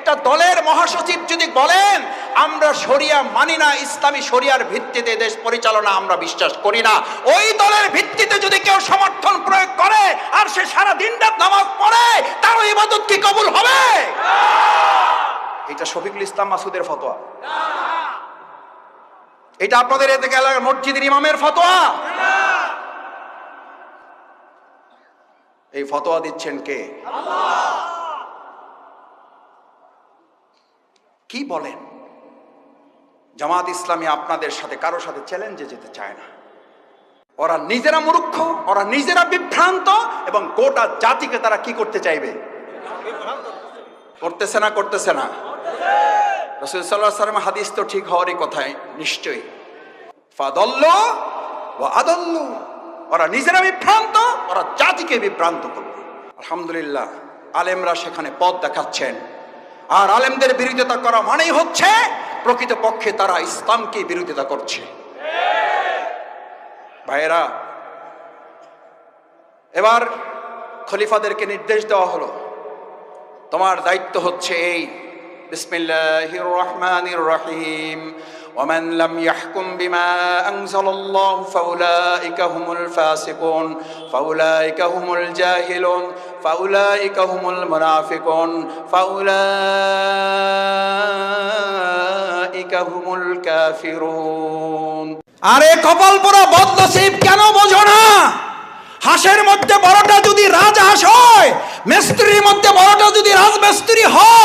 একটা দলের মহাসচিব যদি বলেন আমরা শরিয়া মানি না, ইসলামী শরিয়ার ভিত্তিতে দেশ পরিচালনা আমরা বিশ্বাস করি না, ওই দলের ভিত্তিতে যদি কেউ সমর্থন প্রয়োগ করে আর সে সারা দিনরাত নামাজ পড়ে, তার ইবাদত কি কবুল হবে? এটা শফিকুল ইসলাম মাসুদের ফতোয়া, এটা আপনাদের এদিকে এলাকার মসজিদের ইমামের ফতোয়া। এই ফতোয়া দিচ্ছেন কে? কি বলেন? জামাত ইসলামী আপনাদের সাথে কারোর সাথে চ্যালেঞ্জে যেতে চায় না। ওরা নিজেরা মূর্খ, ওরা নিজেরা বিভ্রান্ত, এবং গোটা জাতিকে তারা কি করতে চাইবে? করতেছে না? করতেছে না? রাসূল সাল্লাল্লাহু আলাইহি ওয়াসাল্লাম হাদিস তো ঠিক হওয়ারই কথাই নিশ্চয়ই। ফাদাল্লু ওয়া আদাল্লু, ওরা নিজেরা বিভ্রান্ত, ওরা জাতিকে বিভ্রান্ত করবে। আলহামদুলিল্লাহ, আলেমরা সেখানে পথ দেখাচ্ছেন। আর আলেমদের বিরোধিতা করা মানেই হচ্ছে প্রকৃতপক্ষে তারা ইসলামকে বিরোধিতা করছে। ভাইয়েরা, এবার খলিফাদেরকে নির্দেশ দেওয়া হলো, তোমার দায়িত্ব হচ্ছে এই, বিসমিল্লাহির রহমানির রহিম, ومن لم يحكم بما أنزل الله فأولئك هم الفاسقون فأولئك هم الجاهلون فأولئك هم المنافقون فأولئك هم الكافرون। আরে কপাল পোড়া বদনসিব, কেন বোঝো না? হাঁসের মধ্যে বড়টা যদি রাজহাঁস হয়, মিস্ত্রির মধ্যে বড়টা যদি রাজমিস্ত্রি হয়,